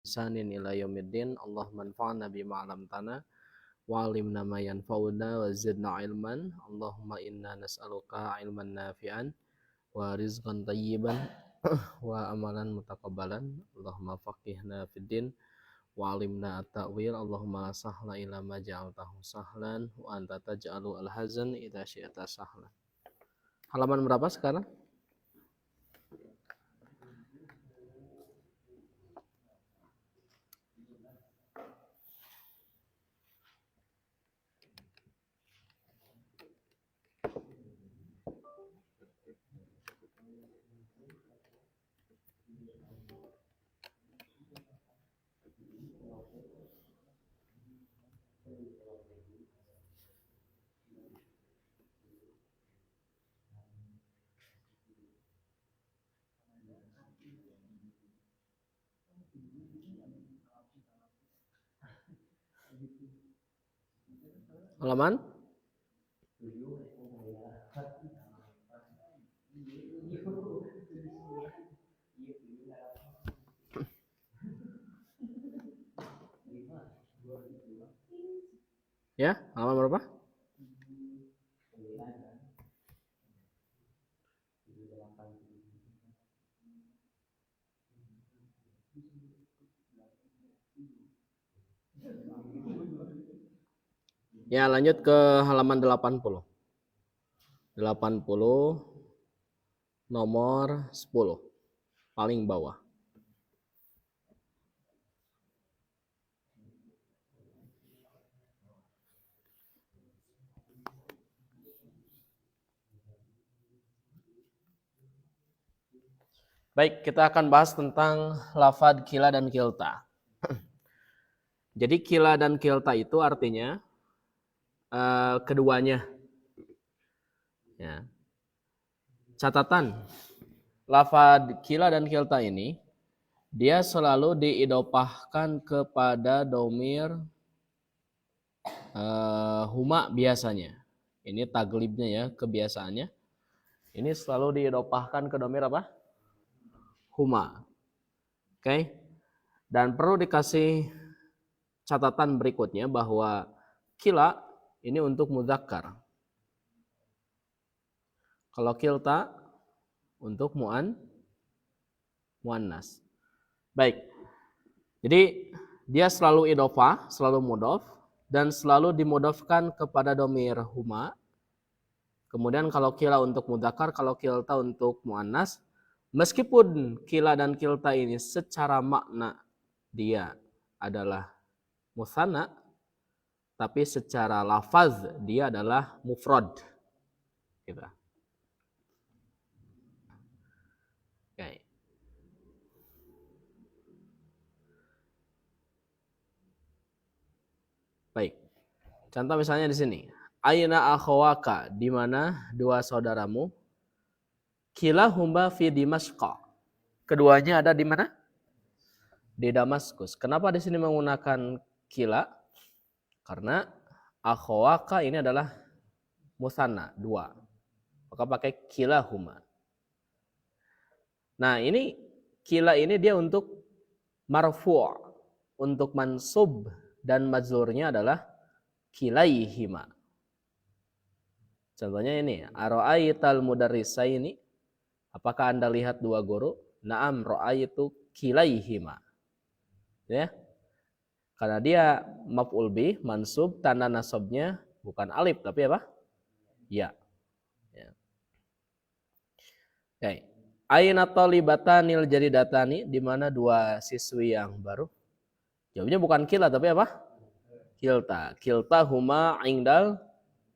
ihsanin ila yaumiddin. Allahumma anfa'na bima 'allamtana wa 'allimna ma yanfa'una wa zidna ilman. Allahumma inna nas'aluka ilman nafi'an wa rizqan thayyiban wa amalan mutaqabbalan. Allahumma faqihna fid din wa 'allimna at-ta'wil. Allahumma la sahla illa ma ja'altahu sahlan wa anta taj'alu al-hazan idza syi'ta sahlan. Halaman berapa sekarang? Halaman? Ya, halaman berapa? Ya, lanjut ke halaman 80. 80 nomor 10. Paling bawah. Baik, kita akan bahas tentang lafadz kila dan kilta. Jadi kila dan kilta itu artinya keduanya. Ya. Catatan, lafadz kila dan kilta ini dia selalu diidopahkan kepada domir huma biasanya. Ini taglibnya ya, kebiasaannya. Ini selalu diidopahkan ke domir apa? Huma. Oke. Dan perlu dikasih catatan berikutnya bahwa kila ini untuk mudzakkar. Kalau kilta untuk muannas. Baik. Jadi dia selalu idofah, selalu mudhof dan selalu dimudhofkan kepada domir huma. Kemudian kalau kila untuk mudzakkar, kalau kilta untuk muannas. Meskipun kila dan kilta ini secara makna dia adalah musanna, tapi secara lafaz dia adalah mufrad. Gitu. Oke. Baik. Contoh misalnya di sini. Aina akhawaka, di mana dua saudaramu? Kilahuma fi Dimashq. Keduanya ada di mana? Di Damaskus. Kenapa di sini menggunakan kila? Karena akhawaka ini adalah musanna, dua. Maka pakai kilahuma. Nah, ini kila ini dia untuk marfu', untuk mansub dan majrurnya adalah kilaihima. Contohnya ini, ara'aital mudarrisaini? Apakah Anda lihat dua guru? Na'am ra'aitu kilaihima. Ya. Karena dia maf'ul bih, mansub, tanda nasabnya bukan alif tapi apa? Ya. Ya. Oke. Aina talibatanil jadidatani, di mana dua siswi yang baru? Jawabnya bukan kila tapi apa? Kilta. Kilta huma indal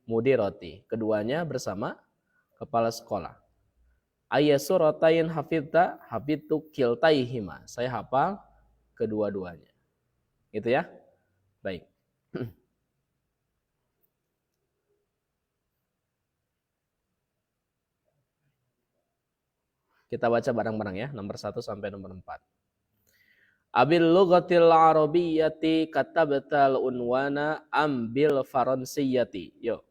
mudiroti. Keduanya bersama kepala sekolah. Ayyasuratain hafidta hafidtu kiltaihima. Saya hafal kedua-duanya. Gitu ya. Baik. Kita baca bareng-bareng ya, nomor 1 sampai nomor 4. Abil lughatil arabiyyati katabtal unwana ambil faransiyati. Yuk.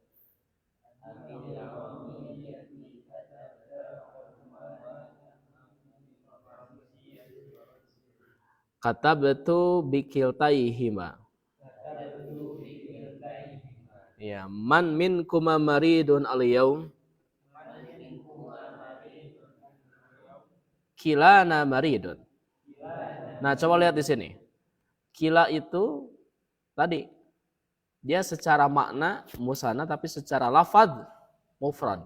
Katabtu bikiltaihima. Ya, man minkuma maridun al-yaum? Kilana maridun. Nah, coba lihat di sini. Kila itu tadi dia secara makna musanna tapi secara lafaz mufrad.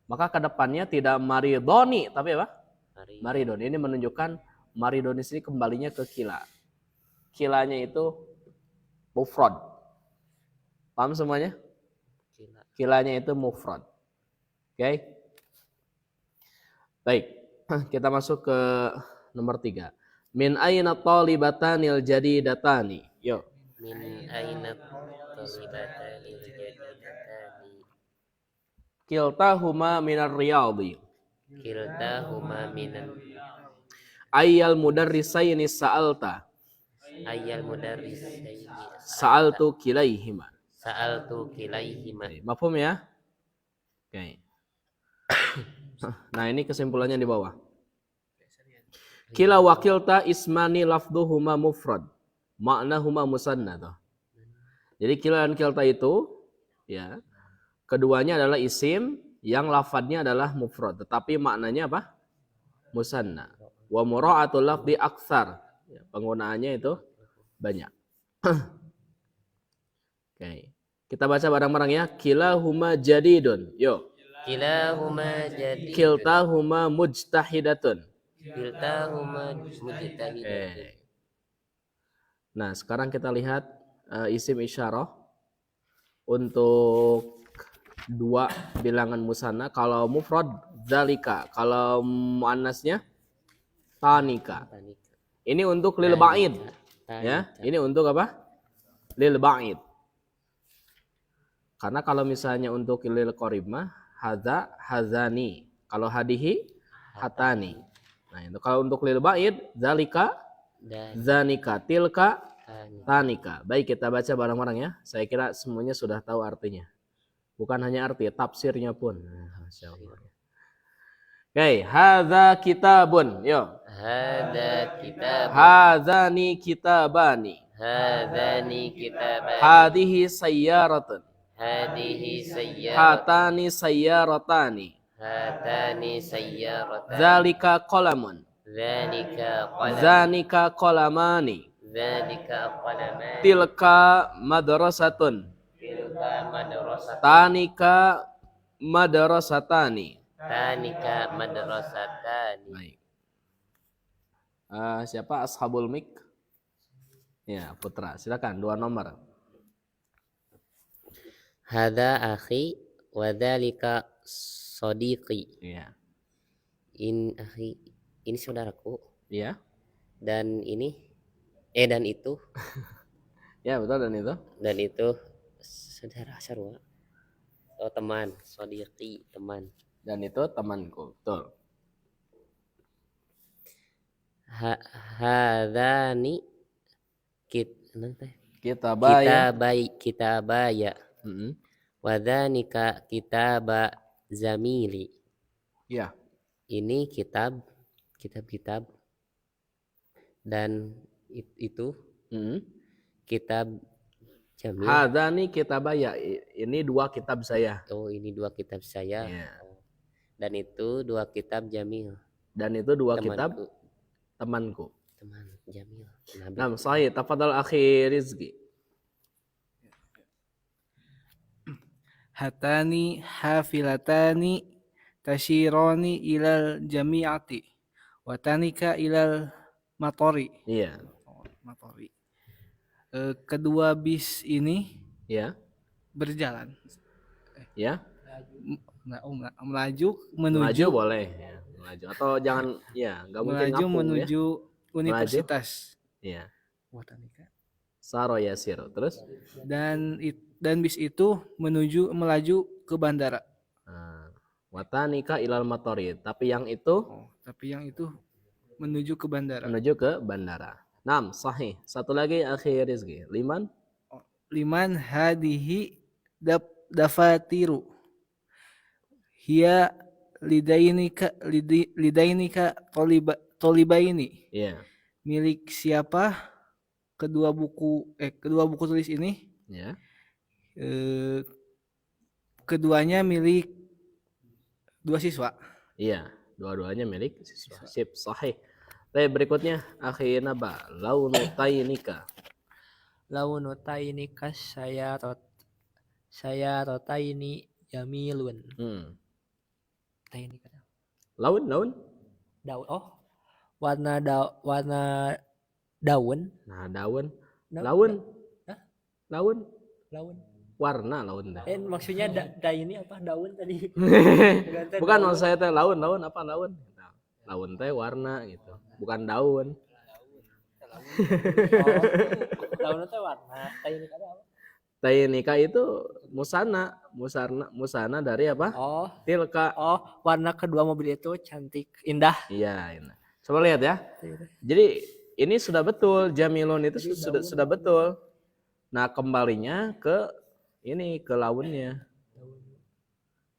Maka kedepannya tidak maridoni tapi apa? Maridon. Ini menunjukkan maridon di sini kembalinya ke kila. Kilanya itu mufrad. Paham semuanya? Kilanya itu mufrad. Oke. Baik. Kita masuk ke nomor 3. Min aina talibatanil jadidatani. Yuk. Min aina talibatanil jadidatani. Kiltahuma minar riyadhi. Kiltahuma minan. Ayyal mudarrisaini sa'alta. Ayyal mudarrisaini Sa'altu kilaihima. Sa'altu kilaihima. Mafhum ya? Oke. Nah, ini kesimpulannya di bawah. Kila wakilta ismani lafduhuma mufrad. Maknahuma musanna. Jadi kila dan kilta itu ya, keduanya adalah isim yang lafadznya adalah mufrad, tetapi maknanya apa? Musanna. Wa mura'atul lafdi aktsar. Ya, penggunaannya itu banyak. Oke. Kita baca bareng-bareng ya. Kilahuma jadidun. Yo. Kilahuma jadidun. Kiltahuma mujtahidatun. Kiltahuma mujtahidatun. Nah, sekarang kita lihat isim isyarah untuk dua bilangan musanna. Kalau mufrad zalika, kalau muannasnya tanika. Ini untuk lil ba'id. Ya, ini untuk apa? Lil ba'id. Karena kalau misalnya untuk lil qarib mah hadza hazani. Kalau hadihi hatani. Nah, itu kalau untuk lil ba'id zalika zanika, tilka tanika. Baik, kita baca bareng-bareng ya. Saya kira semuanya sudah tahu artinya. Bukan hanya arti, tafsirnya pun. Masyaallah. Oke, hadza kitabun. Yo. Hadza kitabun. Hadzani kitabani. Hadzani kitabani. Hadihi sayyaratun. Hadihi sayyaratun. Hatani sayyaratani. Hatani sayyaratani. Zalika qalamun. Zalika qalam. Zanika qalamani. Zalika qalamani. Tilka madrasatun. Tilka madrasatun. Tanika madrasatani. Tanika madrasatani. Baik. Siapa ashabul mik? Ya, Putra. Silakan 2 nomor. Hadza akhi wa dzalika sadiqi. Iya. Akhi, ini saudaraku. Iya. Dan ini dan itu. Ya, betul, dan itu. Dan itu saudara sarwa. Oh, teman, sadiqi, teman. Dan itu temanku. Betul. Hadzani kitabaya. Wa dzalika kitaba zamili. Ya. Ini kitab dan itu kitab jamil. Hadzani kitabaya. Ini 2 kitab saya. Oh, ini 2 kitab saya. Ya. Dan itu 2 kitab jamil. Dan itu 2 kitab temanku. Teman jamil. Nah, sahih. Tafadhal akhi Rizki. Hatani hafilatani tashirani ilal jami'ati wa tanika ilal matori. Iya. Matori. Kedua bis ini Ya. berjalan. Ya. Melaju menuju. Melaju boleh. Ya. Melaju atau jangan ya nggak mungkin melaju ngapung, menuju ya. universitas. Iya. Wa tanika. Saro yasir. Terus? Dan bis itu melaju ke bandara. Watanika ilal matori. Tapi yang itu menuju ke bandara. Menuju ke bandara. 6, sahih. Satu lagi akhir Rizki. Liman hadihi dafatiru. Hiya lidainika tolibaini. Iya. milik siapa kedua buku tulis ini? Ya. Eh, keduanya milik dua siswa. Iya, dua-duanya milik siswa. Sip, sahih. Baik, berikutnya akhirnya ba launu tainika. Launu tainika saya rotaini jamilun. Tainika Laun. daun. Oh, warna daun. Nah, daun. Da- Laun. Hah? Laun. Laun. Warna laun dah. Maksudnya ini apa daun tadi? Bukan maksud saya teh laun apa laun? Laun teh warna gitu. Bukan daun. Oh, daun itu warna. Tainika apa? Tainika itu musana dari apa? Oh, Tilka. warna kedua mobil itu cantik, indah. Iya, ini. Coba lihat ya. Jadi ini sudah betul, jamilun itu sudah betul. Nah, kembalinya ke launnya.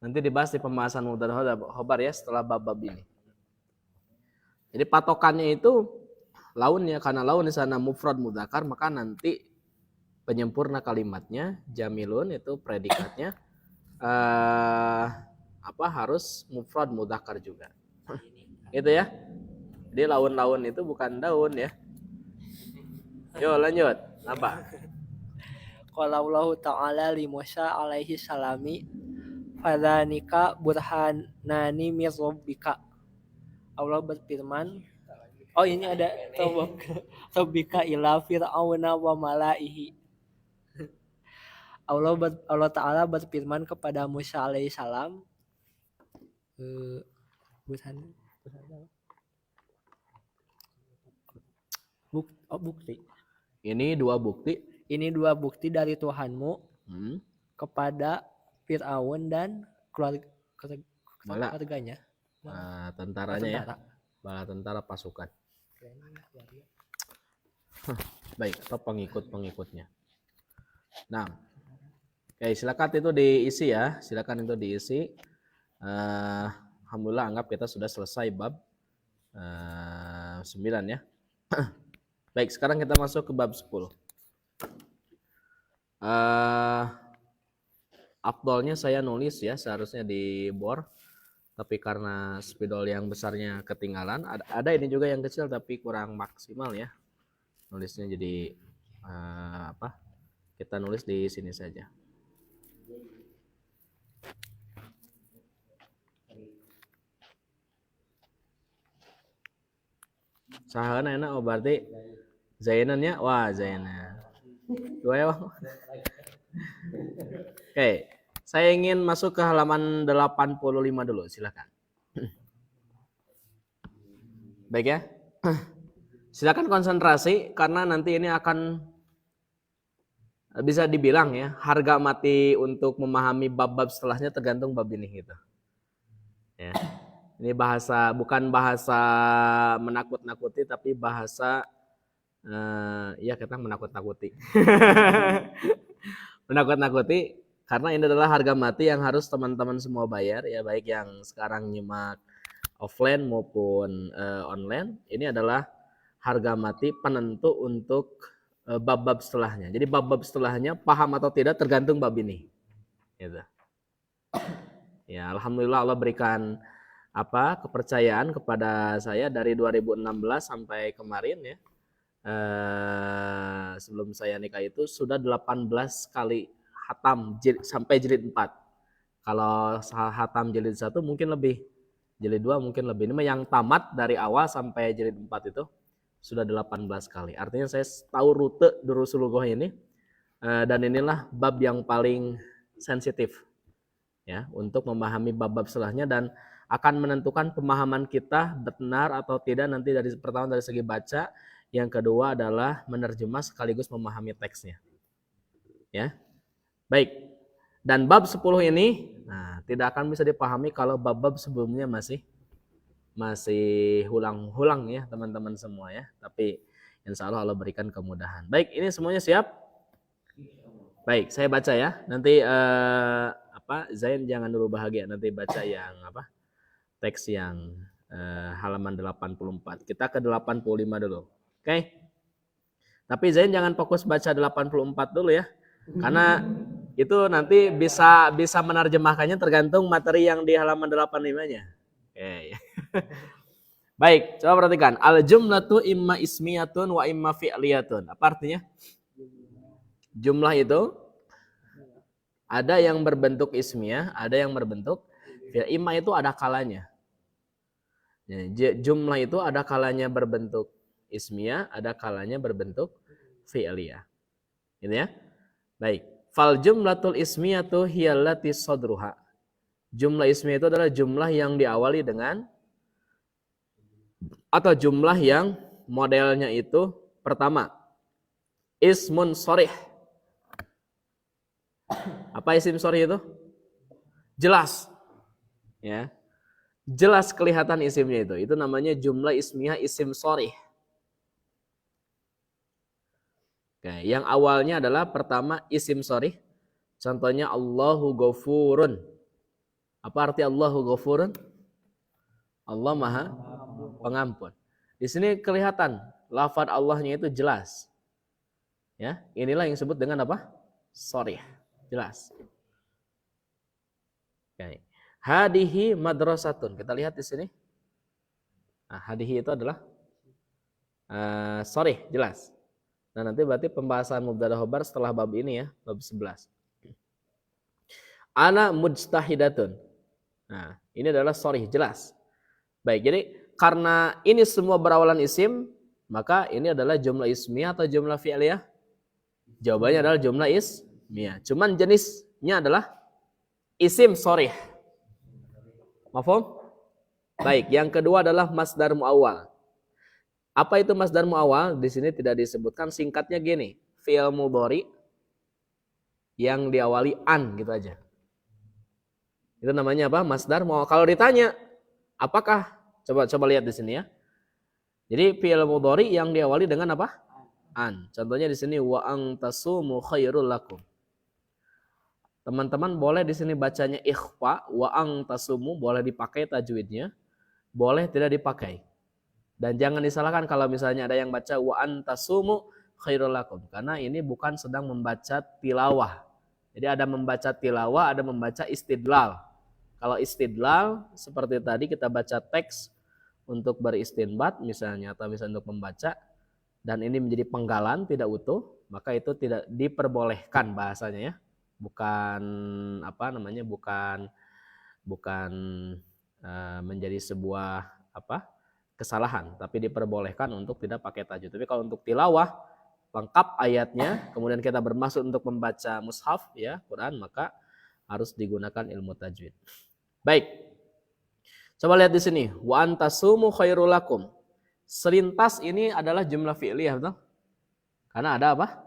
Nanti dibahas di pembahasan mubtada khobar ya setelah bab-bab ini. Jadi patokannya itu launnya, karena laun di sana mufrad mudzakkar, maka nanti penyempurna kalimatnya jamilun itu predikatnya harus mufrad mudzakkar juga. Gitu ya. Jadi laun-laun itu bukan daun ya. Yo lanjut. Apa? Qala Allah Ta'ala li Musa alaihi salami fadzanika burhanani mir rabbika. Allah berfirman, ini ada rabbika ila fir'auna wa malaihi. Allah Ta'ala berfirman kepada Musa alaihi salam, bukti. Ini dua bukti. Ini dua bukti dari Tuhanmu kepada Fir'aun dan keluarganya. Tentaranya ya. Bala tentara pasukan. Baik, atau pengikut-pengikutnya. Nah, oke, silakan itu diisi ya. Silakan itu diisi. Alhamdulillah anggap kita sudah selesai bab 9 ya. Baik, sekarang kita masuk ke bab 10. Afdolnya saya nulis ya, seharusnya di board, tapi karena spidol yang besarnya ketinggalan, ada ini juga yang kecil tapi kurang maksimal ya nulisnya, jadi kita nulis di sini saja. Sahana enak berarti Zainannya, wah Zainan. Dua ya bang. Oke, saya ingin masuk ke halaman 85 dulu, silakan. Baik ya. Silakan konsentrasi karena nanti ini akan bisa dibilang ya, harga mati untuk memahami bab-bab setelahnya tergantung bab ini gitu. Ya. Ini bukan bahasa menakut-nakuti, tapi bahasa ya kita menakut-nakuti. Menakut-nakuti karena ini adalah harga mati yang harus teman-teman semua bayar ya, baik yang sekarang nyimak offline maupun online. Ini adalah harga mati penentu untuk bab-bab setelahnya. Jadi bab-bab setelahnya paham atau tidak tergantung bab ini. Gitu. Ya, alhamdulillah Allah berikan kepercayaan kepada saya dari 2016 sampai kemarin ya. Sebelum saya nikah itu sudah 18 kali hatam sampai jilid 4. Kalau hatam jilid 1 mungkin lebih, jilid 2 mungkin lebih. Ini yang tamat dari awal sampai jilid 4 itu sudah 18 kali. Artinya saya tahu rute Durusul Lughoh ini, dan inilah bab yang paling sensitif ya untuk memahami bab-bab setelahnya, dan akan menentukan pemahaman kita benar atau tidak nanti pertama dari segi baca, yang kedua adalah menerjemah sekaligus memahami teksnya. Ya. Baik. Dan bab 10 ini tidak akan bisa dipahami kalau bab-bab sebelumnya masih hulang-hulang ya teman-teman semua ya. Tapi insya Allah Allah berikan kemudahan. Baik, ini semuanya siap? Baik, saya baca ya. Nanti Zain jangan dulu bahagia, nanti baca yang teks yang halaman 84. Kita ke 85 dulu. Oke. Tapi Zain jangan fokus baca 84 dulu ya. Karena itu nanti bisa menerjemahkannya tergantung materi yang di halaman 85-nya. Oke. Baik, coba perhatikan. Al jumlatu imma ismiyatun wa imma fi'liyatun. Apa artinya? Jumlah itu ada yang berbentuk ismiyah, ada yang berbentuk fi'liyah. Imma itu ada kalanya. Jumlah itu ada kalanya berbentuk ismiyah, ada kalanya berbentuk fi'liyah. Gitu ya. Baik. Fal jumlatul ismiyatu hiyallati sadruha. Jumlah ismiyah itu adalah jumlah yang diawali dengan atau jumlah yang modelnya itu pertama ismun sharih. Apa isim sharih itu? Jelas. Ya. Jelas kelihatan isimnya itu. Itu namanya jumlah ismiyah isim sharih. Oke, yang awalnya adalah pertama isim sharih. Contohnya Allahu Ghafurun. Apa arti Allahu Ghafurun? Allah Maha Pengampun. Di sini kelihatan lafaz Allahnya itu jelas. Ya, inilah yang disebut dengan apa? Sharih. Jelas. Oke. Hadihi madrasatun. Kita lihat di sini. Nah, hadihi itu adalah sharih, jelas. Nah, nanti berarti pembahasan mubtada khobar setelah bab ini ya, bab 11. Ana mujtahidatun. Nah, ini adalah sharih, jelas. Baik, jadi karena ini semua berawalan isim, maka ini adalah jumlah ismiyah atau jumlah fi'liyah? Jawabannya adalah jumlah ismiyah. Cuman jenisnya adalah isim sharih. Mafhum? Baik, yang kedua adalah masdar muawwal. Apa itu masdar muawwal? Di sini tidak disebutkan, singkatnya gini, fi'il mudhari yang diawali an gitu aja. Itu namanya apa? Masdar muawwal. Kalau ditanya, apakah? Coba lihat di sini ya. Jadi fi'il mudhari yang diawali dengan apa? An. Contohnya di sini wa antasumu khairul lakum. Teman-teman boleh di sini bacanya ikhfa, wa antasumu, boleh dipakai tajwidnya, boleh tidak dipakai. Dan jangan disalahkan kalau misalnya ada yang baca wa antasumu khairul lakum, karena ini bukan sedang membaca tilawah. Jadi ada membaca tilawah, ada membaca istidlal. Kalau istidlal seperti tadi kita baca teks untuk beristinbat misalnya, atau misalnya untuk membaca dan ini menjadi penggalan tidak utuh, maka itu tidak diperbolehkan bahasanya ya. Bukan apa namanya? Bukan menjadi sebuah apa? Kesalahan, tapi diperbolehkan untuk tidak pakai tajwid. Tapi kalau untuk tilawah lengkap ayatnya, kemudian kita bermaksud untuk membaca mushaf ya Quran, maka harus digunakan ilmu tajwid. Baik. Coba lihat di sini, wa antasumu khairul lakum. Selintas ini adalah jumlah fi'liyah, betul? Karena ada apa?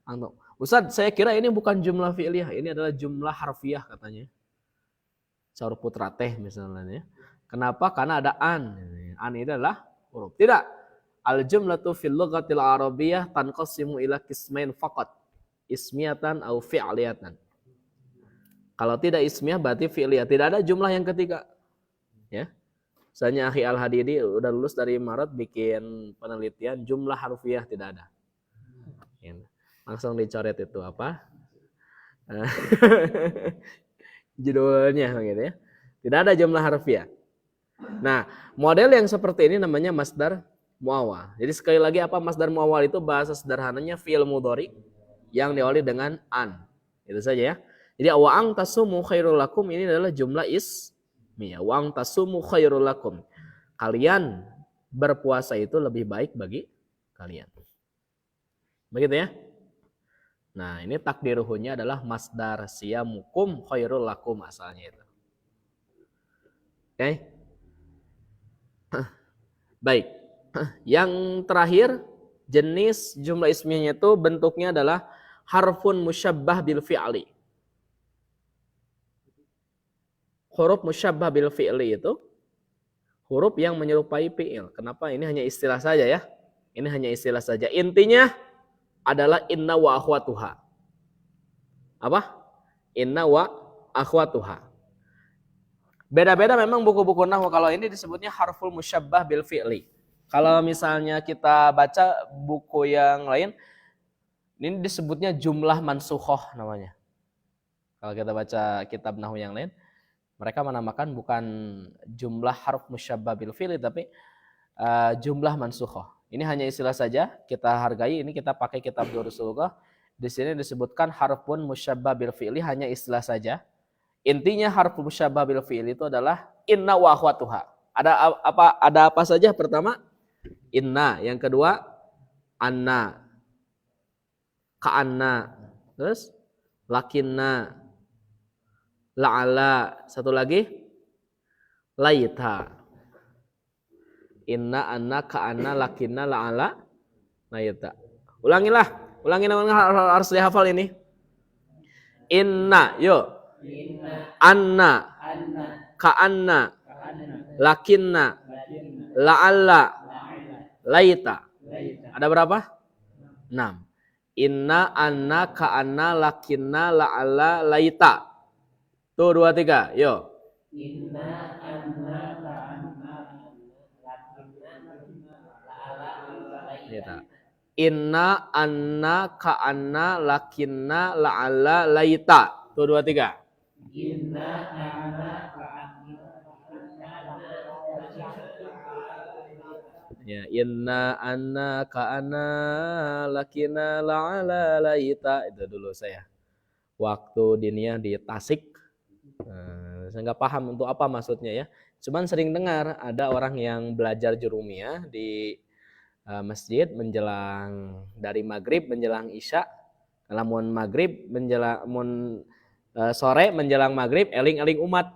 Antum. Ustaz, saya kira ini bukan jumlah fi'liyah, ini adalah jumlah harfiah katanya. Caur putra teh misalnya ya. Kenapa? Karena ada an. An ini adalah huruf. Tidak. Al jumlatu fil lughatil arabiyyah tanqasimu ila qismain faqat. Ismiyatan au fi'liyatan. Kalau tidak ismiyah berarti fi'liyah. Tidak ada jumlah yang ketiga. Ya. Misalnya Akhi Al-Hadidi udah lulus dari Maret bikin penelitian jumlah harfiah tidak ada. Ya. Langsung dicoret itu apa? Judulnya gitu ya. Tidak ada jumlah harfiah. Nah, model yang seperti ini namanya masdar muawwal. Jadi sekali lagi apa masdar muawwal itu? Bahasa sederhananya fi'il mudhari yang diawali dengan an. Itu saja ya. Jadi wa antasumu khairul lakum ini adalah jumlah ismiyah. Wa antasumu khairul lakum. Kalian berpuasa itu lebih baik bagi kalian. Begitu ya. Nah, ini takdiruhunya adalah masdar siyamukum khairul lakum asalnya itu. Oke. Baik. Yang terakhir, jenis jumlah ismiyahnya itu bentuknya adalah harfun musyabbah bil fi'li. Huruf musyabbah bil fi'li itu huruf yang menyerupai fi'il. Kenapa? Ini hanya istilah saja ya. Ini hanya istilah saja. Intinya adalah inna wa akhwatuha. Apa? Inna wa akhwatuha. Beda-beda memang buku-buku nahwu. Kalau ini disebutnya harful musyabbah bil fi'li. Kalau misalnya kita baca buku yang lain, ini disebutnya jumlah mansukhoh namanya. Kalau kita baca kitab nahwu yang lain, mereka menamakan bukan jumlah harf musyabbah bil fi'li, tapi jumlah mansukhoh. Ini hanya istilah saja, kita hargai. Ini kita pakai kitab Durus Lughah. Di sini disebutkan harfun musyabbah bil fi'li, hanya istilah saja. Intinya harf musyabbah bil fi'li itu adalah inna wa akhwatuha. Ada apa saja? Pertama, inna. Yang kedua, anna, ka'anna. Terus, lakinna, la'ala. Satu lagi, laita. Inna, anna, ka'anna, lakinna, la'ala, laita. Ulangin harus dihafal ini. Inna, yuk. Anna, ka'anna, lakinna, la'alla, laita. Ada berapa? 6. Inna, anna, ka'anna, lakinna, la'alla, laita. Tuh 2, 3. Yuk. Inna anna ka'anna lakinna la'ala laita. Inna, anna, ka'anna, lakinna, la'alla, laita. Tuh 2, 3. Inna anna ka'anna Ya, inna, anna, ka'anna, lakinna, la'alla, laita. Itu dulu saya. Waktu diniyah di Tasik. Saya nggak paham untuk apa maksudnya ya. Cuman sering dengar ada orang yang belajar jurumiyah di masjid menjelang dari maghrib menjelang isya. Lamun maghrib menjelang sore menjelang maghrib eling-eling umat.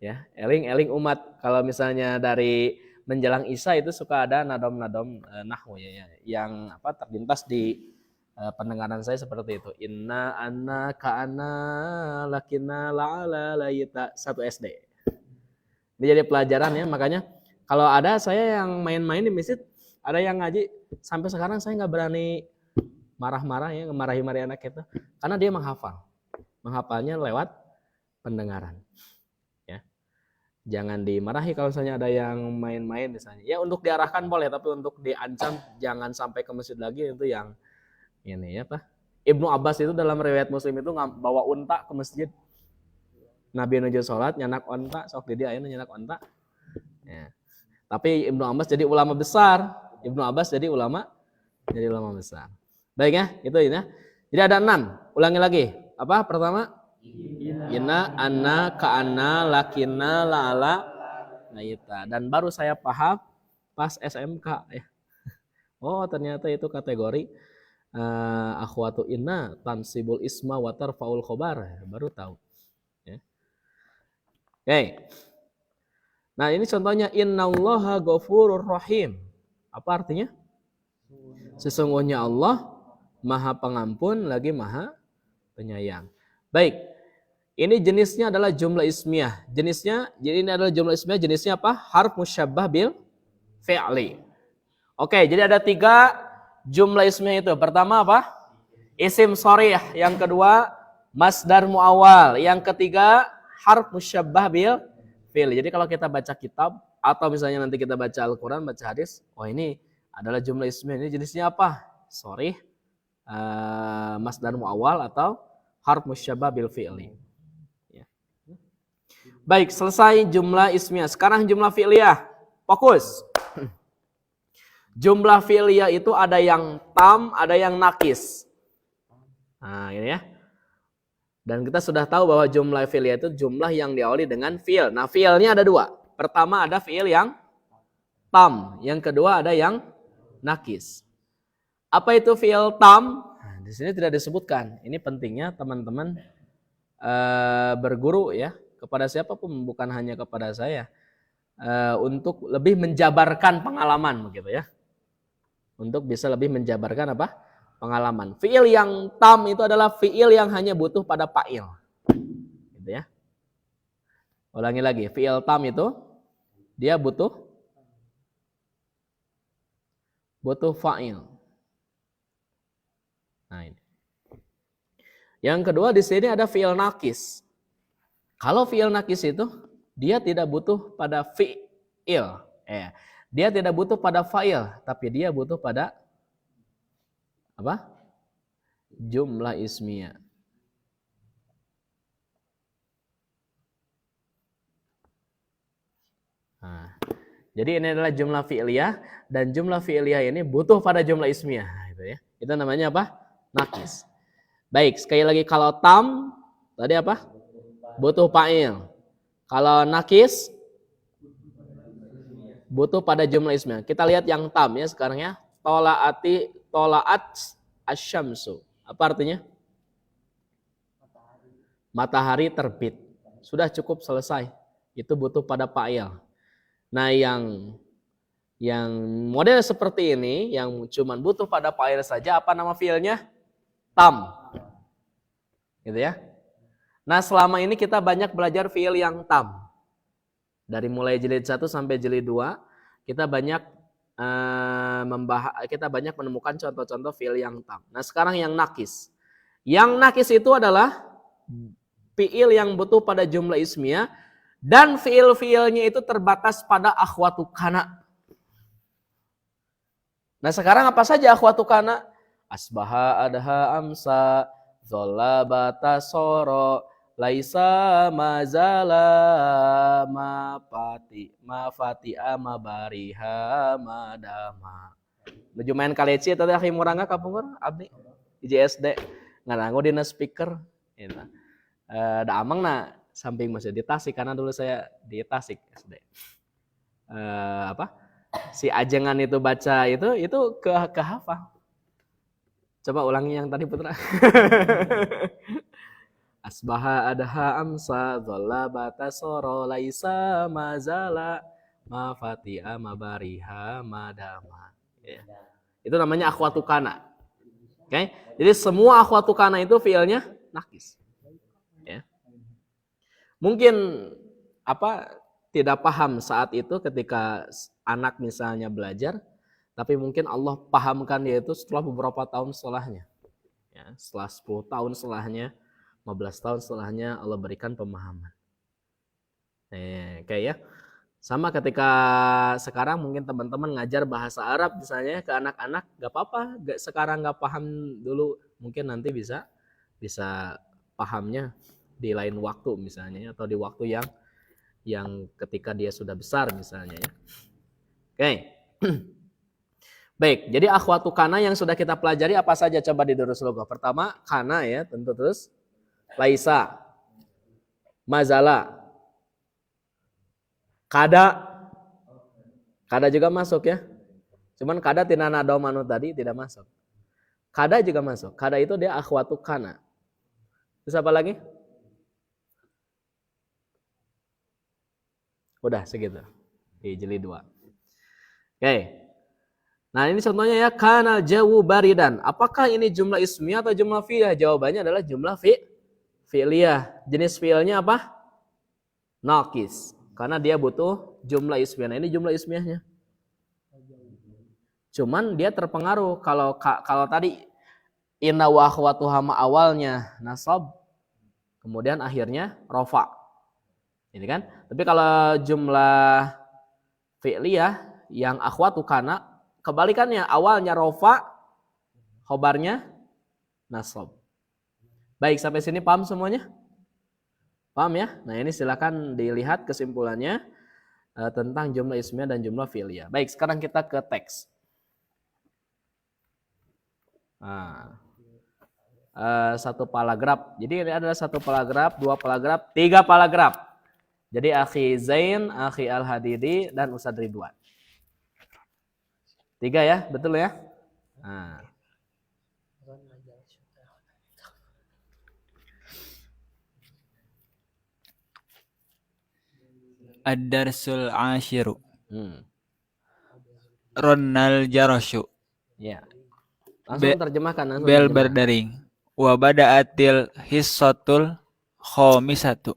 Ya, eling-eling umat. Kalau misalnya dari menjelang isya itu suka ada nadom-nadom nahwu ya, yang terlintas di pendengaran saya seperti itu. Inna, anna, ka'anna, lakinna, la'ala, laita. 1 SD. Ini jadi pelajaran ya. Makanya kalau ada saya yang main-main di masjid, ada yang ngaji, sampai sekarang saya nggak berani marah-marah ya, marahi-marahi anak itu. Karena dia menghafal. Menghafalnya lewat pendengaran. Ya. Jangan dimarahi kalau misalnya ada yang main-main misalnya. Ya untuk diarahkan boleh, tapi untuk diancam jangan sampai ke masjid lagi, itu yang ini ya Ibnu Abbas itu dalam riwayat Muslim itu bawa unta ke masjid. Nabi nuju sholat nyanak unta, sok di dia ayeuna nyanak unta. Ya. Tapi Ibnu Abbas jadi ulama besar. Ibnu Abbas jadi ulama besar. Baik ya, itu ini. Jadi ada 6. Ulangi lagi. Apa? Pertama, inna, anna, ka'anna, lakinna, la'ala, laita. Dan baru saya paham pas SMK ya. Oh, ternyata itu kategori akhwatu inna tansibul isma wa tarfaul khobar. Baru tahu ya. Oke. Nah, ini contohnya innallaha ghafurur rahim. Apa artinya? Sesungguhnya Allah Maha Pengampun lagi Maha Penyayang. Baik. Ini jenisnya adalah jumlah ismiyah. Jadi ini adalah jumlah ismiyah, jenisnya apa? Harf musyabbah bil fi'li. Oke, jadi ada 3 jumlah ismiyah itu. Pertama apa? Isim sharih. Yang kedua masdar muawwal. Yang ketiga harf musyabbah bil fi'l. Jadi kalau kita baca kitab atau misalnya nanti kita baca Al-Qur'an, baca hadis, oh ini adalah jumlah ismiyah. Ini jenisnya apa? Sharih, masdar muawwal atau harf musyabbah bil fi'li. Ya. Baik, selesai jumlah ismiyah. Sekarang jumlah fi'liyah. Fokus. Jumlah fi'liyah itu ada yang tam, ada yang nakis. Nah, ini ya. Dan kita sudah tahu bahwa jumlah fi'liyah itu jumlah yang diawali dengan fi'il. Nah, fi'ilnya ada 2. Pertama ada fi'il yang tam, yang kedua ada yang nakis. Apa itu fi'il tam? Nah, di sini tidak disebutkan. Ini pentingnya teman-teman berguru ya, kepada siapapun, bukan hanya kepada saya, untuk lebih menjabarkan pengalaman begitu ya. Untuk bisa lebih menjabarkan apa? Pengalaman. Fi'il yang tam itu adalah fi'il yang hanya butuh pada fa'il. Gitu ya. Ulangi lagi, fi'il tam itu dia butuh fa'il. Nah, ini. Yang kedua di sini ada fi'il nakis. Kalau fi'il nakis itu dia tidak butuh pada fi'il. Dia tidak butuh pada fa'il, tapi dia butuh pada apa? Jumlah ismiyah. Nah, jadi ini adalah jumlah fi'liyah dan jumlah fi'liyah ini butuh pada jumlah ismiyah, gitu ya. Itu namanya apa? Nakis. Baik, sekali lagi kalau tam tadi apa? Butuh fa'il. Kalau nakis butuh pada jumlah ismiyah. Kita lihat yang tam ya sekarang ya. Tola'at asyamsu. Apa artinya? Matahari terbit. Sudah cukup, selesai. Itu butuh pada fa'il. Nah, yang model seperti ini yang cuman butuh pada fa'il saja, apa nama fiilnya? Tam. Gitu ya. Nah, selama ini kita banyak belajar fiil yang tam. Dari mulai jilid 1 sampai jilid 2, kita banyak kita banyak menemukan contoh-contoh fiil yang tam. Nah, sekarang yang nakis. Yang nakis itu adalah fiil yang butuh pada jumlah ismiyah dan fiil-fiilnya itu terbatas pada akhwatu kana. Nah, sekarang apa saja akhwatu kana? Asbaha, adha, amsa, zolla, bata, soro, laisa, mazala, mafati, mabariha, madama. Menuju main kaleci tadi akhi murangga kapungur abdi IJSD ngaranggo dina speaker. Gitu. Da amang na samping masih di Tasik karena dulu saya di Tasik SD. Si ajengan itu baca itu ke hafal. Coba ulangi yang tadi Putra. Asbaha, adha, amsa, zolla, bata, soro, laisa, mazala, mafati'a, mabariha, madama. Ya. Itu namanya akhwatu kana. Oke? Jadi semua akhwatu kana itu fiilnya nakis. Ya. Mungkin tidak paham saat itu ketika anak misalnya belajar, tapi mungkin Allah pahamkan dia itu setelah beberapa tahun setelahnya. Ya, setelah 10 tahun setelahnya, 15 tahun setelahnya Allah berikan pemahaman. Kayak ya. Sama ketika sekarang mungkin teman-teman ngajar bahasa Arab misalnya ke anak-anak, gak apa-apa, sekarang gak paham dulu, mungkin nanti bisa pahamnya di lain waktu misalnya, atau di waktu yang ketika dia sudah besar misalnya ya. Oke. Baik, jadi akhwatu kana yang sudah kita pelajari apa saja coba di durus logo. Pertama, kana ya, tentu terus laisa, mazala, kada juga masuk ya. Cuman kada tina nado manu tadi tidak masuk. Kada juga masuk. Kada itu dia akhwatu kana. Terus apa lagi? Udah segitu. Di jilid 2. Oke. Nah, ini contohnya ya, kana jawu baridan. Apakah ini jumlah ismiyah atau jumlah fi'liyah? Jawabannya adalah jumlah fi'liyah. Jenis fi'ilnya apa? Nakis. Karena dia butuh jumlah ismiyah. Nah, ini jumlah ismiyahnya. Cuman dia terpengaruh kalau tadi inna wa akhwatuha awalnya nasab, kemudian akhirnya rofa. Ini kan? Tapi kalau jumlah fi'liyah yang akhwatu kana, kebalikannya, awalnya rofa, khobarnya nasab. Baik, sampai sini paham semuanya? Paham ya? Nah, ini silakan dilihat kesimpulannya tentang jumlah ismiyah dan jumlah fi'liyah. Baik, sekarang kita ke teks. Nah, satu paragraf. Jadi ini adalah satu paragraf, 2 paragraf, 3 paragraf. Jadi akhi Zain, akhi Al-Hadidi, dan Ustadz Ridwan. 3 ya, betul ya? Nah. Ad-darsul ashiru. Ronal jaroshu. Ya. Langsung terjemahkan. Bel berdaring. Wa bada'atil hissatul khomisatu.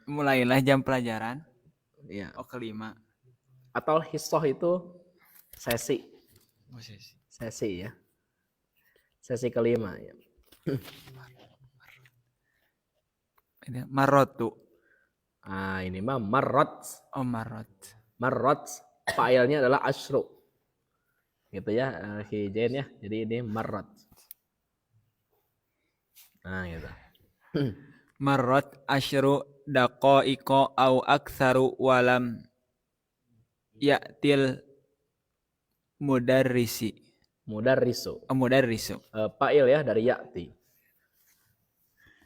Mulailah jam pelajaran. Ya. Kelima. Atau hissoh itu sesi. Sesi. Sesi ya. Sesi kelima ya. Marotu. Nah, ini mah marrat. Oh, marot. Marrat fa'ilnya adalah asyru. Gitu ya, Zain ya. Jadi ini marrat. Nah, gitu. Marot asyru daqa'iqa au aktsaru walam ya'til mudarrisi. Mudarrisu. Mudarrisu. Fa'il ya dari ya'ti.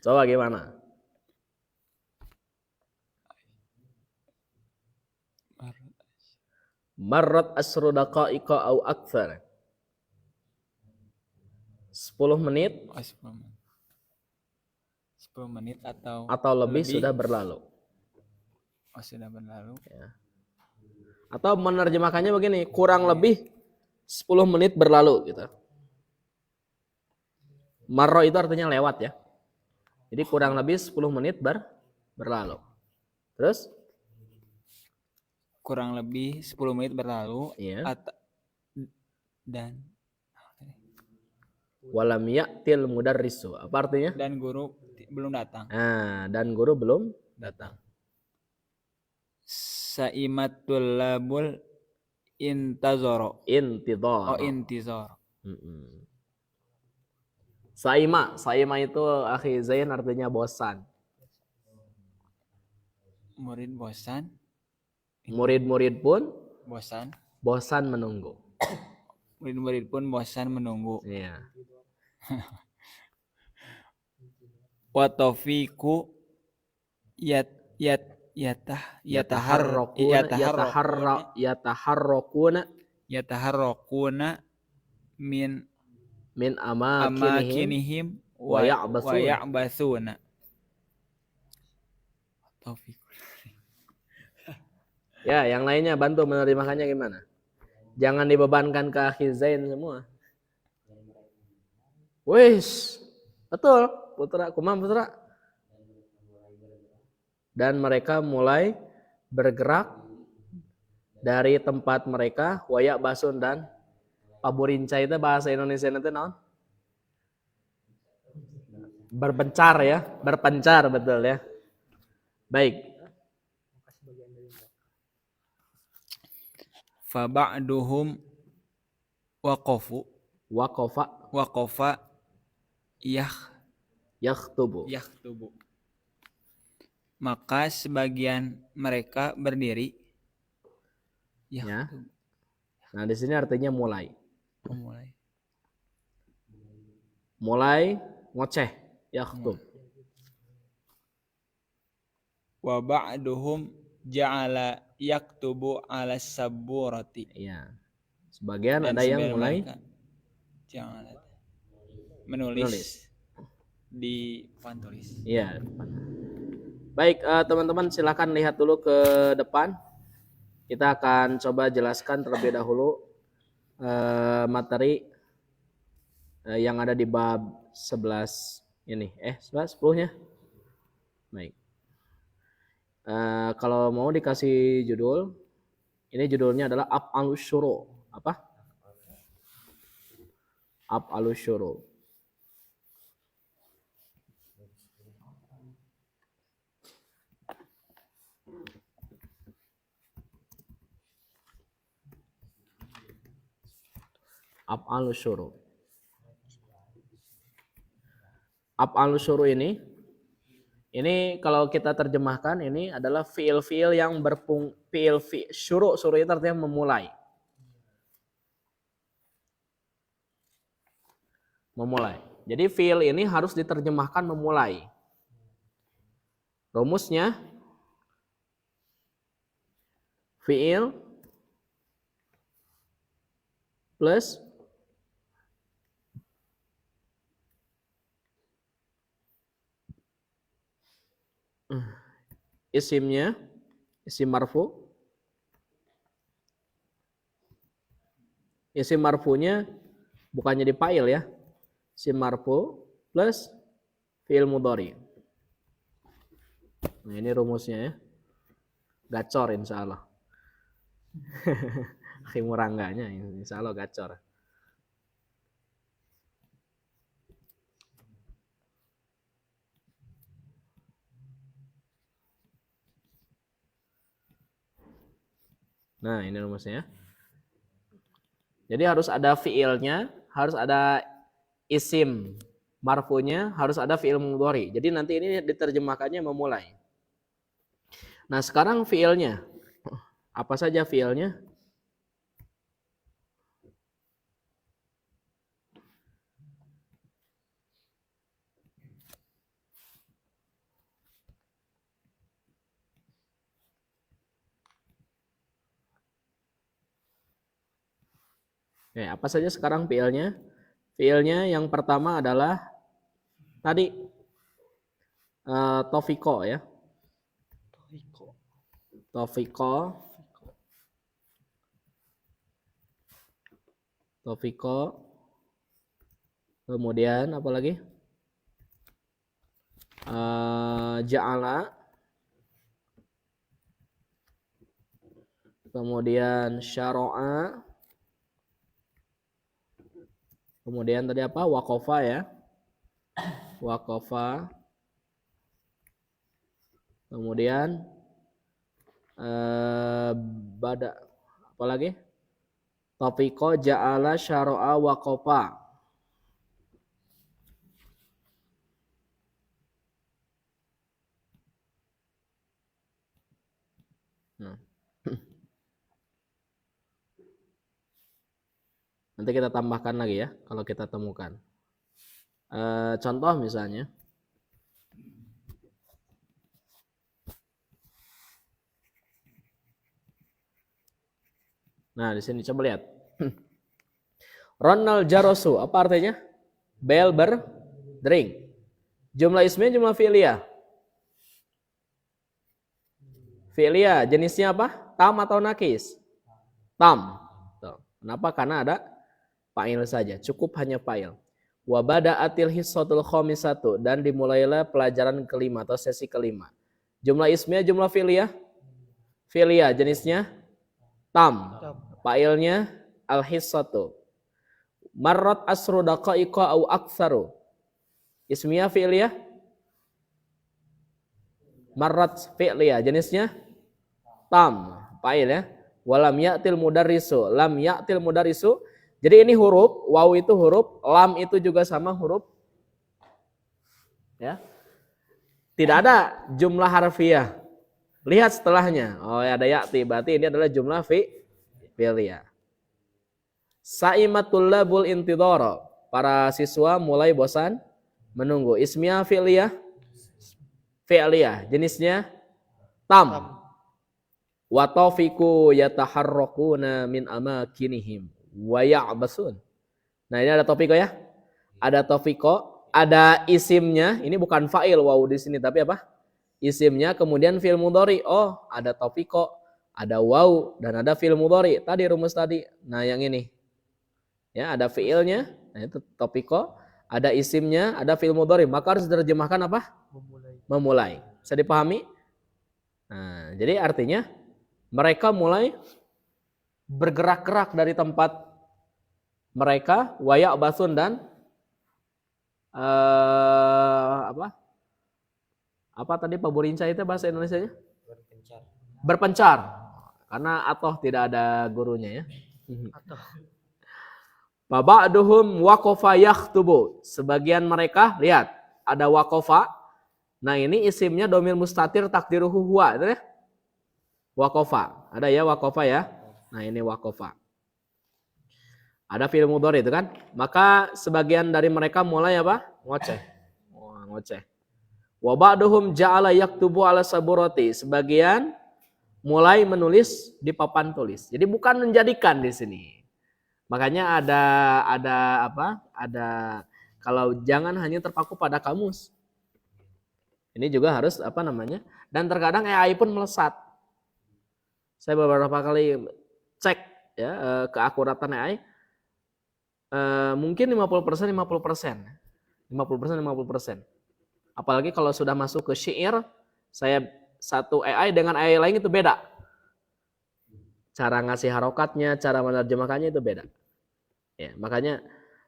Coba gimana? Marrat asyru daqa'iqa au aktsar. 10 menit Oh, 10 menit. 10 menit atau lebih sudah berlalu. Oh, sudah berlalu. Atau menerjemahkannya begini, kurang lebih 10 menit berlalu gitu. Marro itu artinya lewat ya. Jadi kurang lebih 10 menit berlalu. Terus? Kurang lebih 10 menit berlalu. Iya. Dan Walam ya'til mudarrisu. Apa artinya? dan guru belum datang. Nah, dan guru belum datang. Saimatul labul intazoro. Intidhar. Oh, intizor. Saima itu akhi Zain artinya bosan. Murid bosan. Murid-murid pun Bosan. menunggu. Murid-murid pun bosan menunggu. Iya. Wa taufiqu yataharrakuna min amakinihim wa ya'basuna. Taufiq. Ya, yang lainnya bantu menerjemahkannya gimana? Jangan dibebankan ke akhi Zain semua. Wis, betul, putra, kumam putra. Dan mereka mulai bergerak dari tempat mereka, wayak basun dan paburinca itu bahasa Indonesia itu naon? Berpencar ya, berpencar betul ya. Baik. Fa ba'duhum waqafa Yakhtubu. Maka sebagian mereka berdiri. Ya. Nah, di sini artinya mulai. Mulai ngoceh, yakhtub. Wa ba'duhum ja'ala yaktubu 'ala saburati. Iya. Sebagian Dan ada yang sebagian mulai mereka menulis di papan tulis. Iya. Baik, teman-teman silakan lihat dulu ke depan. Kita akan coba jelaskan terlebih dahulu materi yang ada di bab 11 ini. 10-nya. Baik. Kalau mau dikasih judul, ini judulnya adalah Af'alus Syuru'. Apa? Af'alus Syuru'. Af'alus Syuru'. Af'alus Syuru' ini kalau kita terjemahkan ini adalah fiil-fiil yang syuru' itu artinya memulai. Jadi fiil ini harus diterjemahkan memulai. Rumusnya fiil plus isimnya, isim marfu. Isim marfunya bukannya di fa'il ya. Isim marfu plus fi'il mudhari. Nah, ini rumusnya ya. Gacor insyaallah. Khimurangganya insyaallah gacor. Nah, ini rumusnya. Jadi harus ada fiilnya, harus ada isim marfunya, harus ada fiil mudhari. Jadi nanti ini diterjemahkannya memulai. Nah, sekarang fiilnya. Apa saja fiilnya? Apa saja sekarang fiilnya? Fiilnya yang pertama adalah tadi tofiko ya. Tofiko. Kemudian apa lagi? Ja'ala. Kemudian syara'a. Kemudian tadi apa? Waqafa ya. Waqafa. Kemudian bada apa lagi? Tafiko ja'ala syara'a waqafa. Nah. Nanti kita tambahkan lagi ya kalau kita temukan. Contoh misalnya. Nah, di sini coba lihat. Ronald Jarosu, apa artinya? Bel berdering. Jumlah ismnya jumlah fi'liyah. Fi'liyah jenisnya apa? Tam atau nakis? Tam. Tuh. Kenapa? Karena ada fa'il saja. Cukup hanya fa'il. Wa bada'atil hissatul khamisatu, dan dimulailah pelajaran kelima atau sesi kelima. Jumlah ismnya jumlah fi'liyah. Fi'liyah jenisnya tam. Fa'ilnya al-hissatu. Marrat asru daqaiqa au aktsaru. Ismiyah fi'liyah. Marrat fi'liyah jenisnya tam. Fa'il ya. Walam ya'til mudarrisu. Lam ya'til mudarrisu. Jadi ini huruf, waw itu huruf, lam itu juga sama huruf. Ya. Tidak ada jumlah harfiah. Lihat setelahnya. Oh, ada ya'ti, berarti ini adalah jumlah fi'liyah. Sa'imatul labul intidhara. Para siswa mulai bosan menunggu. Ismiyah fi'liyah. Fi'liyah. Jenisnya tam. Wa taufiku yataharrakuna min amakinihim wa ya'basun. Nah, ini ada topiko ya. Ada topiko, ada isimnya. Ini bukan fa'il waw di sini tapi apa? Isimnya kemudian fi'il mudhari. Oh, ada topiko, ada waw dan ada fi'il mudhari. Tadi rumus tadi. Nah, yang ini. Ya, ada fi'ilnya. Nah, itu topiko, ada isimnya, ada fi'il mudhari. Maka harus diterjemahkan apa? Memulai. Bisa dipahami? Nah, jadi artinya mereka mulai bergerak-gerak dari tempat mereka, wayak basun dan apa tadi Pak Burinca itu bahasa Indonesianya? Berpencar. Karena atoh tidak ada gurunya ya. Ba'duhum waqafa yakhtubu. Sebagian mereka lihat ada waqafa. Nah, ini isimnya domir mustatir takdiruhu huwa, itu ya. Waqafa. Ada ya waqafa ya. Nah, ini waqafa. Ada fi'il mudhari itu kan? Maka sebagian dari mereka mulai apa? Ngoceh. Ngoceh. Wa ba'duhum ja'ala yaktubu ala saburati. Sebagian mulai menulis di papan tulis. Jadi bukan menjadikan di sini. Makanya ada apa? Ada kalau jangan hanya terpaku pada kamus. Ini juga harus apa namanya? Dan terkadang AI pun melesat. Saya beberapa kali cek ya keakuratan AI. Mungkin 50%. 50%. Apalagi kalau sudah masuk ke syair, saya satu AI dengan AI lain itu beda. Cara ngasih harokatnya, cara menerjemahkannya itu beda. Ya, makanya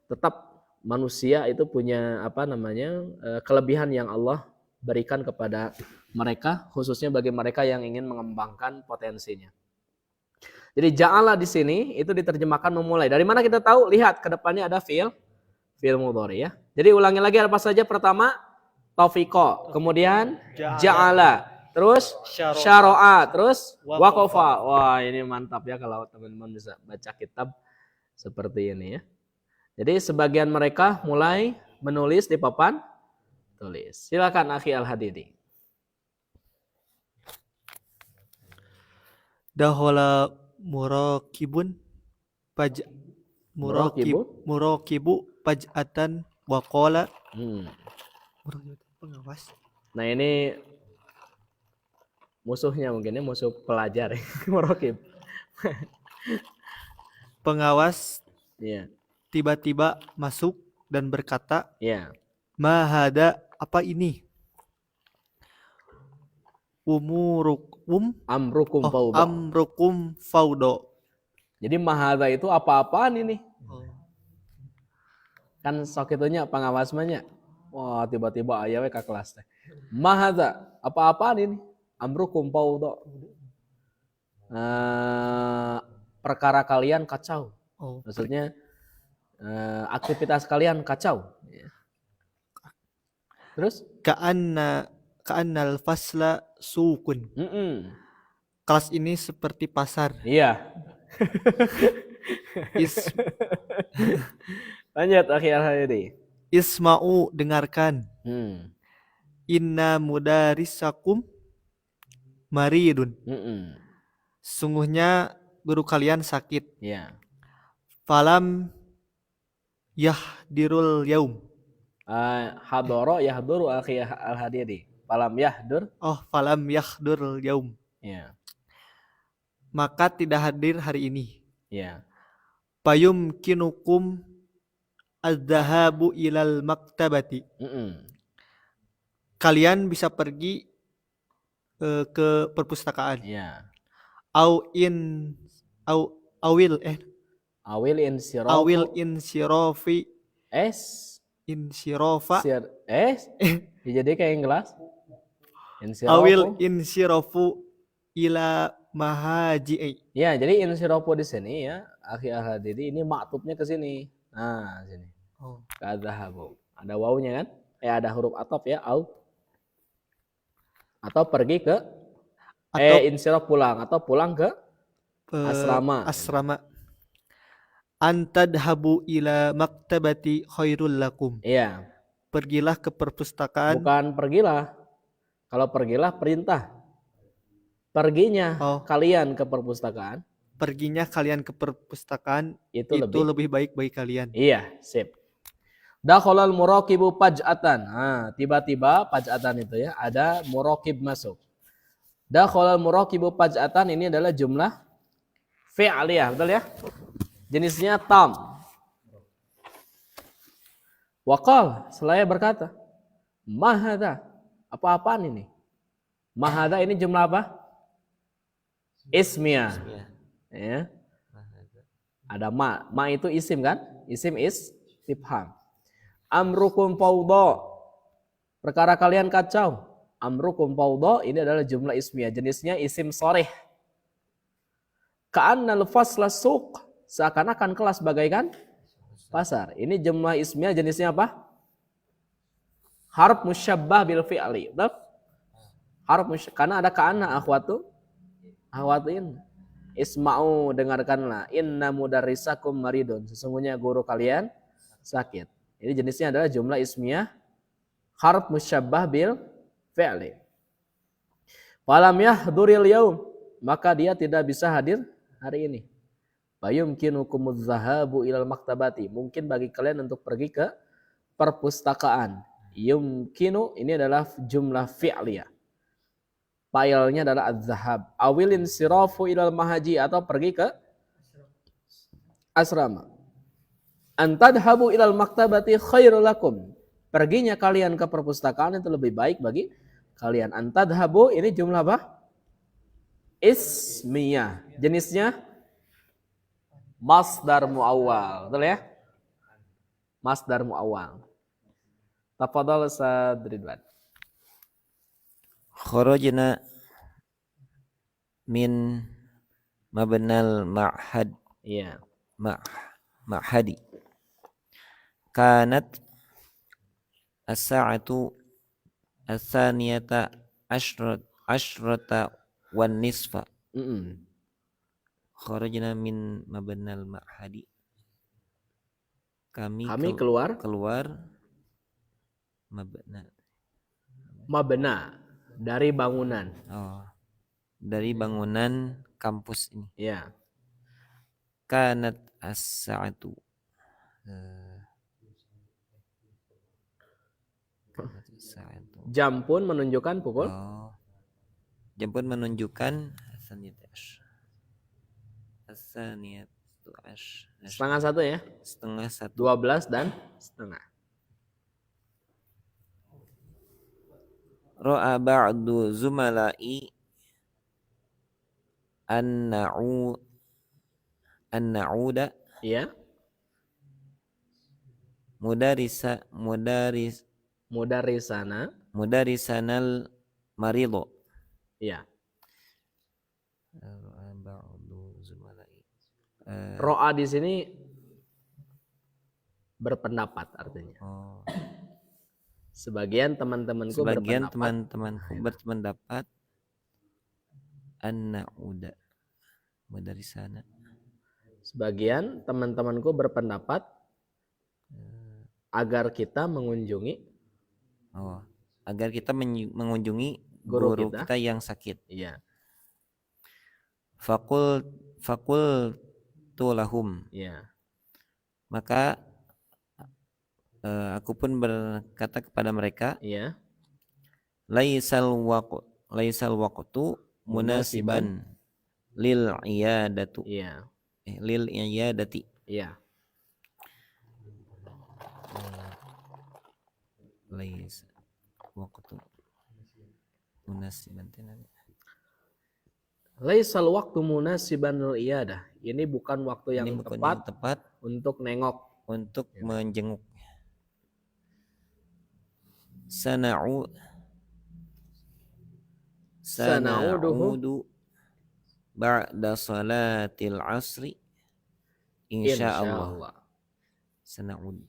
tetap manusia itu punya apa namanya kelebihan yang Allah berikan kepada mereka, khususnya bagi mereka yang ingin mengembangkan potensinya. Jadi ja'ala di sini itu diterjemahkan memulai. Dari mana kita tahu? Lihat ke depannya ada fi'il mudhari ya. Jadi ulangi lagi apa saja? Pertama taufiqa, kemudian ja'ala, terus syara'a, terus waqafa. Wah, ini mantap ya kalau teman-teman bisa baca kitab seperti ini ya. Jadi sebagian mereka mulai menulis di papan tulis. Silakan Akhi Al-Hadidi. Dahola murakibun paj murakibu paj'atan wa qala pengawas. Nah ini musuhnya mungkin ya, musuh pelajar ya. Murakib. Pengawas Iya. tiba-tiba masuk dan berkata, Iya. "Mahada, apa ini?" Amrukum fawda. Amrukum faudo. Jadi mahadha itu apa-apaan ini? Kan sok itunya pengawas mahnya. Wah, tiba-tiba ayahnya ke kelas teh. Mahadha, apa-apaan ini? Amrukum fawda. Perkara kalian kacau. Maksudnya aktivitas kalian kacau. Terus? Ka'annal fasla sukun. Kelas ini seperti pasar. Iya. Lanjut Akhi Al-Hadidi. Isma'u, dengarkan. Inna mudarisakum maridun. Sungguhnya guru kalian sakit. Iya. Falam yahdirul yaum. Hadoro yahduru Akhi Al-Hadidi. Falam yahdur. Falam yahdurul yaum. Iya. Maka tidak hadir hari ini. Iya. Payum kinukum az-zahabu ilal maktabati. Kalian bisa pergi ke perpustakaan. Iya. Awil insirafi insirafa jadi kayak yang gelas. Awil insirafu ila mahaji'i. Ya, jadi insirafu di sini ya, Akhi Al-Hadidi ini maktubnya ke sini. Nah, sini. Kadzahabu. Ada wawunya kan? Ada huruf atop ya, au. Atau pergi ke insiraf pulang atau pulang ke asrama. Antadhabu ila maktabati khairul lakum. Iya. Pergilah ke perpustakaan. Bukan pergilah. Kalau pergilah perintah. Perginya kalian ke perpustakaan. Perginya kalian ke perpustakaan itu lebih baik bagi kalian. Iya, sip. Dakhalal muraqibu paj'atan. Nah, tiba-tiba paj'atan itu ya, ada muraqib masuk. Dakhalal muraqibu paj'atan ini adalah jumlah fi'liyah, betul ya? Jenisnya tam. Waqal, selaya berkata, mahada, apa-apaan ini? Mahada ini jumlah apa? Ismiyah. Ya. Ada ma. Ma itu isim kan? Isim istifham. Amrukum fawda. Perkara kalian kacau. Amrukum fawda ini adalah jumlah ismiyah. Jenisnya isim sharih. Ka'annal fasla suq. Seakan-akan kelas bagaikan pasar. Ini jumlah ismiyah jenisnya apa? Harf musyabbah bil fi'li. Harf karena ada ka'anna akhwatin. Isma'u, dengarkanlah. Inna mudarrisakum maridun. Sesungguhnya guru kalian sakit. Ini jenisnya adalah jumlah ismiyah harf musyabbah bil fi'li. Falam yahduril yaum, maka dia tidak bisa hadir hari ini. Fayumkinukumuz zahabu ilal maktabati. Mungkin bagi kalian untuk pergi ke perpustakaan. Yumkinu ini adalah jumlah fi'liyah. Fa'ilnya adalah az-zahab. Awilin sirafu ilal mahaji, atau pergi ke asrama. Antadhabu ilal maktabati khairul lakum. Perginya kalian ke perpustakaan itu lebih baik bagi kalian. Antadhabu ini jumlah apa? Ismiyah. Jenisnya masdar muawwal. Betul ya? Masdar muawwal. Tafadhal Ustaz Ridwan. Kharajna min mabnal ma'had Iya. ma'hadi kanat as-sa'atu as-saniyata asyrata wan nisfa Mm-mm. kharajna min mabnal ma'hadi kami keluar mabna dari bangunan. Dari bangunan kampus ini. Ya. Kanat as-sa'atu Jam pun menunjukkan pukul. Jam pun menunjukkan Setengah satu ya. Setengah satu. 12 dan setengah. Ra'a ba'du zumala'i an-na'uda Iya. mudarisanal marido. Iya. Ra'a ba'du zumala'i. Ro'a di sini berpendapat artinya. Sebagian temantemanku berpendapat an-na'uda mudarisana. Sebagian teman-temanku berpendapat agar kita mengunjungi guru kita yang sakit. Iya. Fakul tulahum. Iya. Maka aku pun berkata kepada mereka, Iya. laisal waqtu munasiban lil iyadatu. Iya. Lil iyadati. Iya. Laisal waqtu munasiban. Laisal waktu munasiban lil iyadah. Ini bukan waktu yang tepat untuk nengok, untuk ya, menjenguk. Sana'udu ba'da salatil asri insyaallah. Sana'ud.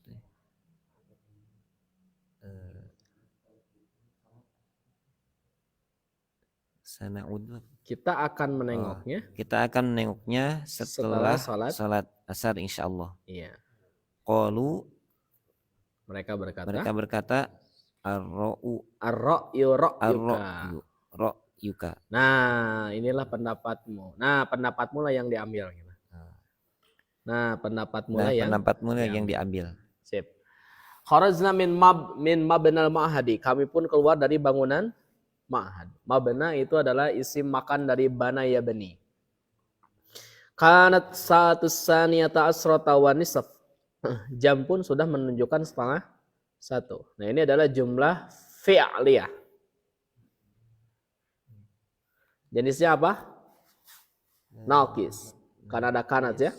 Kita akan menengoknya. Kita akan menengoknya setelah salat asar insyaallah. Iya. Qalu Mereka berkata ar-ra'yu ra'yuka. Nah, inilah pendapatmu. Nah, pendapatmu lah yang diambil. Nah, pendapatmu lah yang diambil. Sip. Kharajna min mabnal ma'hadi. Kami pun keluar dari bangunan ma'had. Mabna itu adalah isim makan dari bana ya bani. Kanat sa'atus saniyata asrata wa nisaf. Jam pun sudah menunjukkan setengah satu. Nah, ini adalah jumlah fi'liyah. Jenisnya apa? Naqis. Karena ada kanat ya.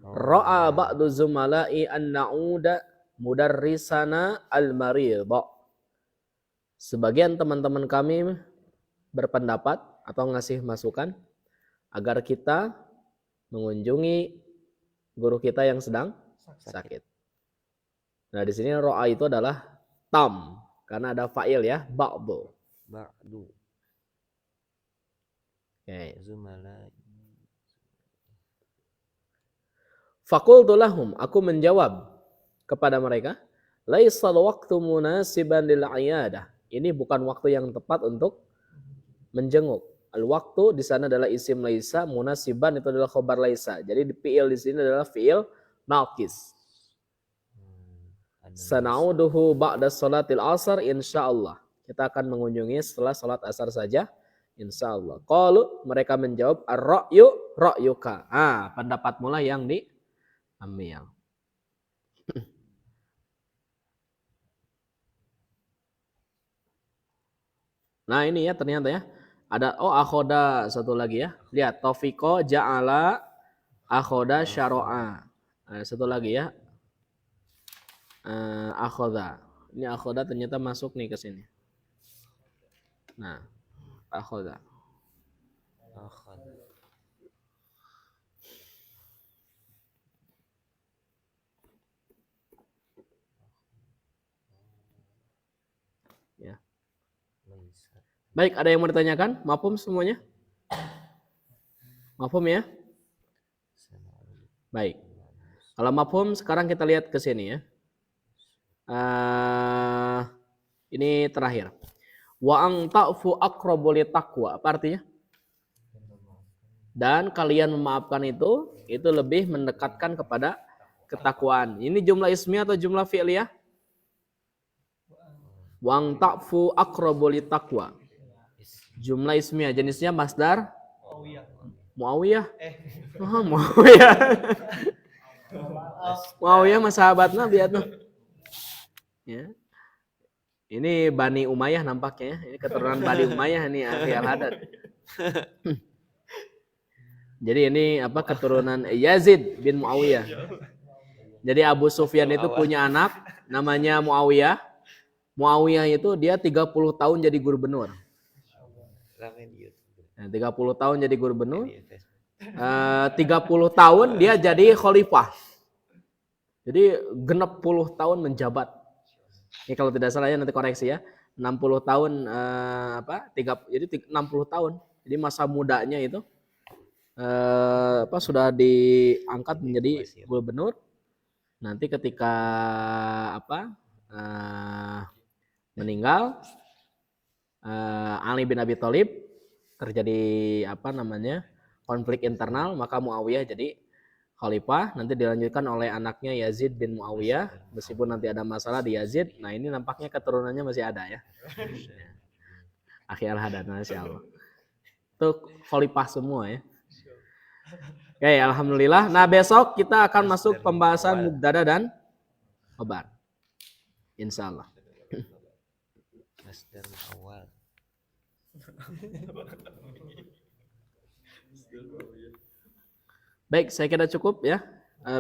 Ra'a ba'du zumala'i an-na'uda mudarrisana al-maridha. Sebagian teman-teman kami berpendapat atau ngasih masukan agar kita mengunjungi guru kita yang sedang sakit. Nah, di sini ro'a itu adalah tam karena ada fa'il ya, ba'du. Okay. Faqultu lahum, aku menjawab kepada mereka, laisal waqtu munasiban lil iyadah. Ini bukan waktu yang tepat untuk menjenguk. Al-waktu di sana adalah isim laisa, munasiban itu adalah khobar laisa. Jadi fi'il di sini adalah fi'il naqis. Sana'uduhu ba'da salatil asar insyaallah. Kita akan mengunjungi setelah salat asar saja insyaallah. Qalu, mereka menjawab ar-ra'yu ra'yuka. Pendapatmu lah yang diambil. Nah, ini ya ternyata ya. Ada akhoda satu lagi ya. Lihat, Taufiqo ja'ala akhoda syara'a. Satu lagi ya. Akhoda. Ini akhoda ternyata masuk nih ke sini. Nah, akhoda. Ya. Laisa. Baik, ada yang mau ditanyakan? Mafhum semuanya? Mafhum ya? Baik. Kalau mafhum, sekarang kita lihat ke sini ya. Ini terakhir. Wa ang ta'fu aqrabu litaqwa. Apa artinya? Dan kalian memaafkan itu lebih mendekatkan kepada ketakwaan. Ini jumlah ismiyah atau jumlah fi'liyah? Wa ang ta'fu aqrabu litaqwa. Jumlah ismiyah, jenisnya masdar Muawiyah. Muawiyah. Muawiyah mah sahabat Nabi atuh. Ya. Ini Bani Umayyah nampaknya ya. Ini keturunan Bani Umayyah nih akhi al-Haddad. Jadi ini apa keturunan Yazid bin Muawiyah. Jadi Abu Sufyan itu punya anak namanya Muawiyah. Muawiyah itu dia 30 tahun jadi gubernur. 30 tahun jadi gubernur. 30 tahun dia jadi khalifah. Jadi genep 10 tahun menjabat. Ini kalau tidak salah ya nanti koreksi ya. 60 tahun jadi 60 tahun. Jadi masa mudanya itu sudah diangkat menjadi gubernur. Nanti ketika meninggal Ali bin Abi Thalib terjadi konflik internal, maka Muawiyah jadi khalifah, nanti dilanjutkan oleh anaknya Yazid bin Muawiyah, meskipun nanti ada masalah di Yazid. Nah ini nampaknya keturunannya masih ada ya. Akhi al-Haddad, masyaallah. Itu khalifah semua ya. Oke, alhamdulillah. Nah besok kita akan masuk pembahasan mubtada dan khabar. Insyaallah. Masdar awal. Baik, saya kira cukup ya.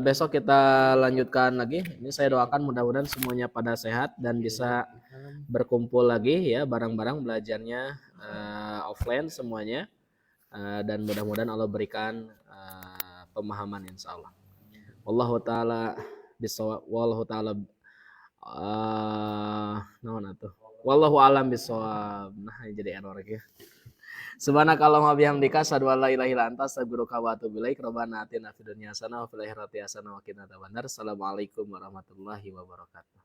Besok kita lanjutkan lagi. Ini saya doakan mudah-mudahan semuanya pada sehat dan bisa berkumpul lagi ya, bareng-bareng belajarnya offline semuanya. Dan mudah-mudahan Allah berikan pemahaman insyaallah. Wallahu taala bisawab. Wallahu taala wallahu alam bisawab. Nah, jadi error ya. Subhanakallahumma bihamdika asyhadu an la ilaha illa anta astaghfiruka wa atubu ilaik. Rabbana atina fid dunya hasanah wa fil akhirati hasanah wa qina adzabannar. Assalamualaikum warahmatullahi wabarakatuh.